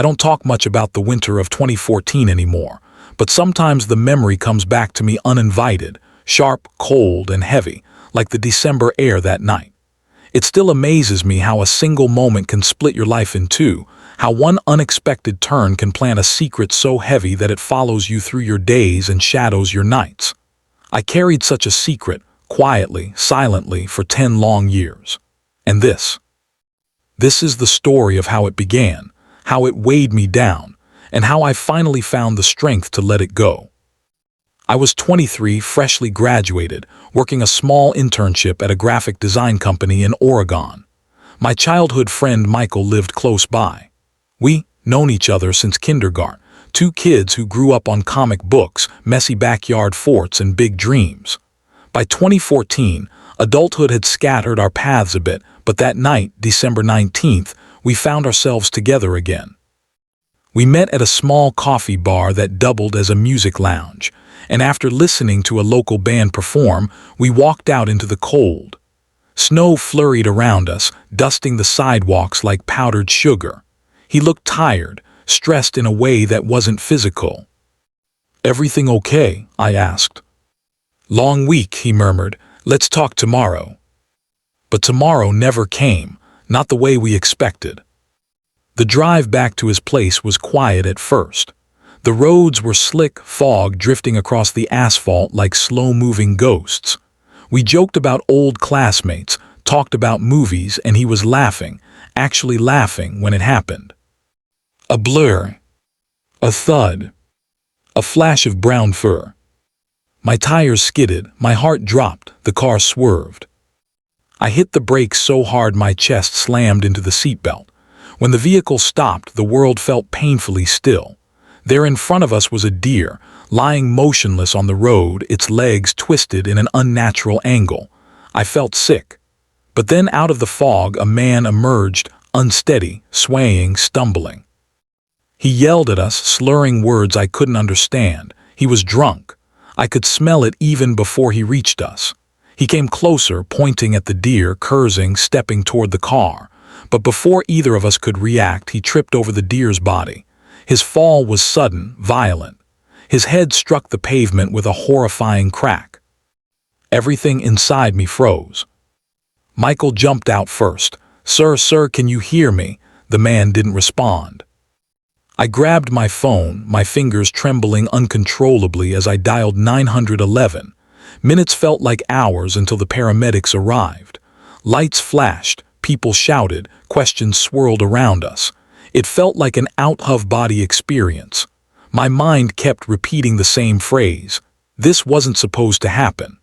I don't talk much about the winter of 2014 anymore, but sometimes the memory comes back to me uninvited, sharp, cold, and heavy, like the December air that night. It still amazes me how a single moment can split your life in two, how one unexpected turn can plant a secret so heavy that it follows you through your days and shadows your nights. I carried such a secret, quietly, silently, for 10 long years. And this is the story of how it began, how it weighed me down, and how I finally found the strength to let it go. I was 23, freshly graduated, working a small internship at a graphic design company in Oregon. My childhood friend Michael lived close by. We known each other since kindergarten, two kids who grew up on comic books, messy backyard forts, and big dreams. By 2014, adulthood had scattered our paths a bit, but that night, December 19th, we found ourselves together again. We met at a small coffee bar that doubled as a music lounge, and after listening to a local band perform, we walked out into the cold. Snow flurried around us, dusting the sidewalks like powdered sugar. He looked tired, stressed in a way that wasn't physical. "Everything okay?" I asked. "Long week," he murmured. "Let's talk tomorrow." But tomorrow never came, not the way we expected. The drive back to his place was quiet at first. The roads were slick, fog drifting across the asphalt like slow-moving ghosts. We joked about old classmates, talked about movies, and he was laughing, actually laughing when it happened. A blur. A thud. A flash of brown fur. My tires skidded, my heart dropped, the car swerved. I hit the brakes so hard my chest slammed into the seatbelt. When the vehicle stopped, the world felt painfully still. There in front of us was a deer, lying motionless on the road, its legs twisted in an unnatural angle. I felt sick. But then out of the fog a man emerged, unsteady, swaying, stumbling. He yelled at us, slurring words I couldn't understand. He was drunk. I could smell it even before he reached us. He came closer, pointing at the deer, cursing, stepping toward the car. But before either of us could react, he tripped over the deer's body. His fall was sudden, violent. His head struck the pavement with a horrifying crack. Everything inside me froze. Michael jumped out first. Sir, can you hear me?" The man didn't respond. I grabbed my phone, my fingers trembling uncontrollably as I dialed 911. Minutes felt like hours until the paramedics arrived. Lights flashed, people shouted, questions swirled around us. It felt like an out-of-body experience. My mind kept repeating the same phrase. This wasn't supposed to happen.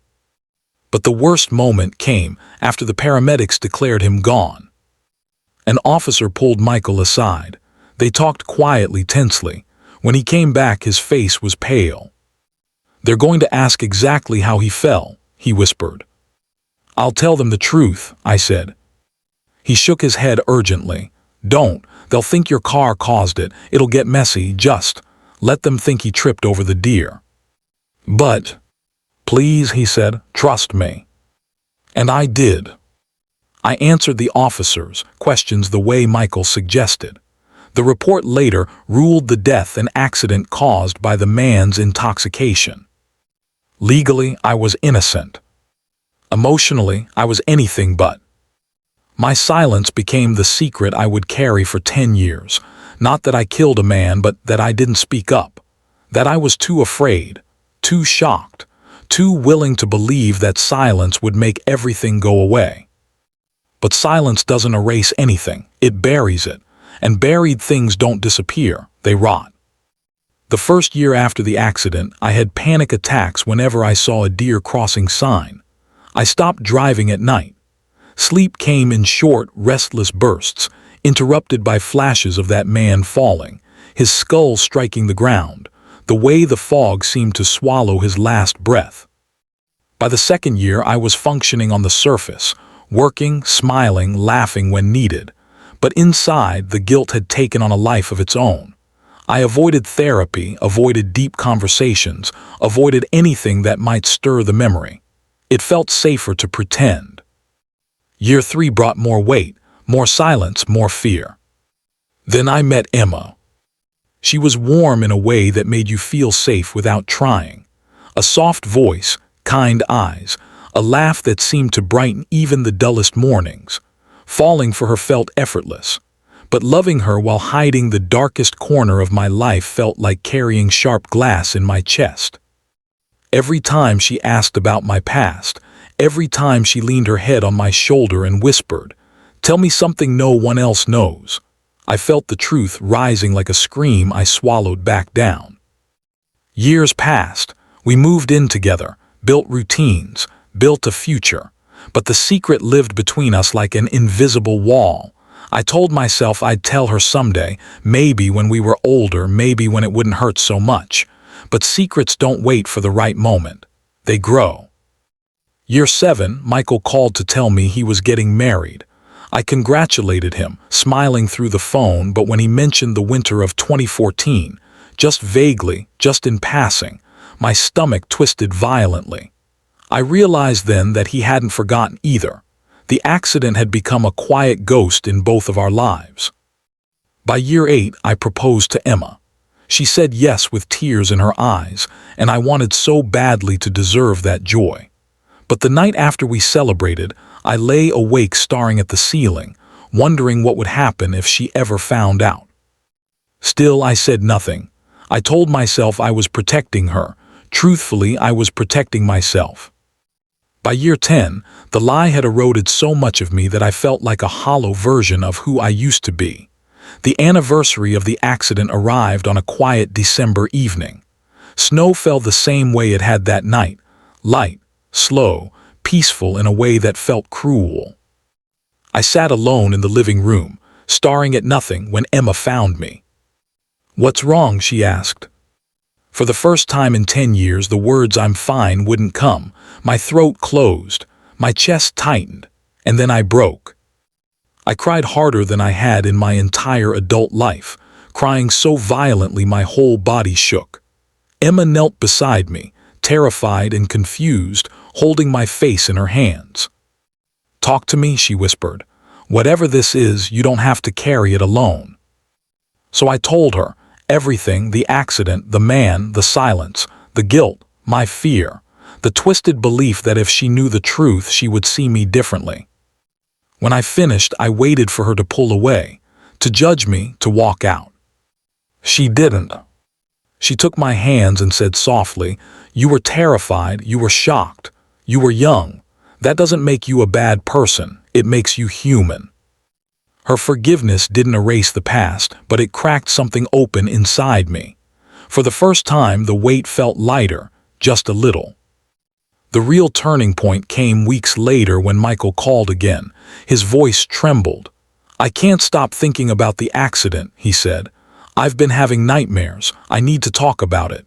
But the worst moment came after the paramedics declared him gone. An officer pulled Michael aside. They talked quietly, tensely. When he came back, his face was pale. "They're going to ask exactly how he fell," he whispered. "I'll tell them the truth," I said. He shook his head urgently. "Don't. They'll think your car caused it. It'll get messy. Just let them think he tripped over the deer." "But, please," he said, "trust me." And I did. I answered the officers' questions the way Michael suggested. The report later ruled the death an accident caused by the man's intoxication. Legally, I was innocent. Emotionally, I was anything but. My silence became the secret I would carry for 10 years. Not that I killed a man, but that I didn't speak up. That I was too afraid, too shocked, too willing to believe that silence would make everything go away. But silence doesn't erase anything, it buries it. And buried things don't disappear, they rot. The first year after the accident, I had panic attacks whenever I saw a deer crossing sign. I stopped driving at night. Sleep came in short, restless bursts, interrupted by flashes of that man falling, his skull striking the ground, the way the fog seemed to swallow his last breath. By the second year, I was functioning on the surface, working, smiling, laughing when needed. But inside, the guilt had taken on a life of its own. I avoided therapy, avoided deep conversations, avoided anything that might stir the memory. It felt safer to pretend. Year 3 brought more weight, more silence, more fear. Then I met Emma. She was warm in a way that made you feel safe without trying. A soft voice, kind eyes, a laugh that seemed to brighten even the dullest mornings. Falling for her felt effortless, but loving her while hiding the darkest corner of my life felt like carrying sharp glass in my chest. Every time she asked about my past, every time she leaned her head on my shoulder and whispered, "Tell me something no one else knows," I felt the truth rising like a scream I swallowed back down. Years passed. We moved in together, built routines, built a future, but the secret lived between us like an invisible wall. I told myself I'd tell her someday, maybe when we were older, maybe when it wouldn't hurt so much. But secrets don't wait for the right moment. They grow. Year 7, Michael called to tell me he was getting married. I congratulated him, smiling through the phone, but when he mentioned the winter of 2014, just vaguely, just in passing, my stomach twisted violently. I realized then that he hadn't forgotten either. The accident had become a quiet ghost in both of our lives. By year 8, I proposed to Emma. She said yes with tears in her eyes, and I wanted so badly to deserve that joy. But the night after we celebrated, I lay awake staring at the ceiling, wondering what would happen if she ever found out. Still, I said nothing. I told myself I was protecting her. Truthfully, I was protecting myself. By year 10, the lie had eroded so much of me that I felt like a hollow version of who I used to be. The anniversary of the accident arrived on a quiet December evening. Snow fell the same way it had that night, light, slow, peaceful in a way that felt cruel. I sat alone in the living room, staring at nothing when Emma found me. "What's wrong?" she asked. For the first time in 10 years, the words "I'm fine" wouldn't come. My throat closed, my chest tightened, and then I broke. I cried harder than I had in my entire adult life, crying so violently my whole body shook. Emma knelt beside me, terrified and confused, holding my face in her hands. "Talk to me," she whispered. "Whatever this is, you don't have to carry it alone." So I told her everything: the accident, the man, the silence, the guilt, my fear, the twisted belief that if she knew the truth, she would see me differently. When I finished, I waited for her to pull away, to judge me, to walk out. She didn't. She took my hands and said softly, "You were terrified, you were shocked, you were young. That doesn't make you a bad person, it makes you human." Her forgiveness didn't erase the past, but it cracked something open inside me. For the first time, the weight felt lighter, just a little. The real turning point came weeks later when Michael called again. His voice trembled. "I can't stop thinking about the accident," he said. "I've been having nightmares. I need to talk about it."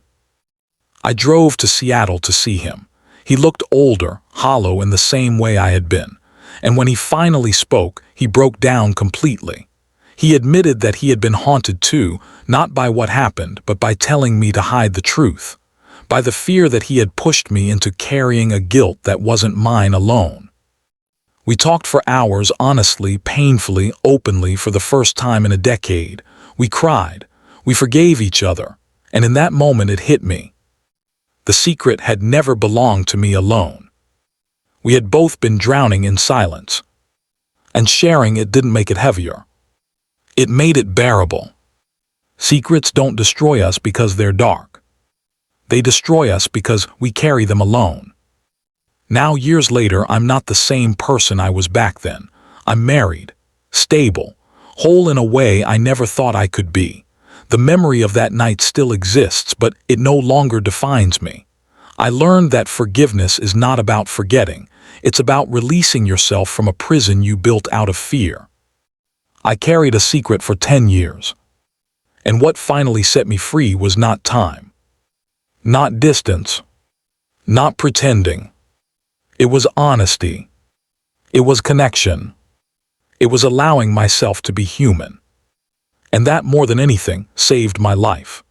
I drove to Seattle to see him. He looked older, hollow in the same way I had been. And when he finally spoke, he broke down completely. He admitted that he had been haunted too, not by what happened, but by telling me to hide the truth. By the fear that he had pushed me into carrying a guilt that wasn't mine alone. We talked for hours, honestly, painfully, openly, for the first time in a decade. We cried. We forgave each other. And in that moment it hit me. The secret had never belonged to me alone. We had both been drowning in silence. And sharing it didn't make it heavier. It made it bearable. Secrets don't destroy us because they're dark. They destroy us because we carry them alone. Now, years later, I'm not the same person I was back then. I'm married, stable, whole in a way I never thought I could be. The memory of that night still exists, but it no longer defines me. I learned that forgiveness is not about forgetting. It's about releasing yourself from a prison you built out of fear. I carried a secret for 10 years. And what finally set me free was not time. Not distance. Not pretending. It was honesty. It was connection. It was allowing myself to be human. And that, more than anything, saved my life.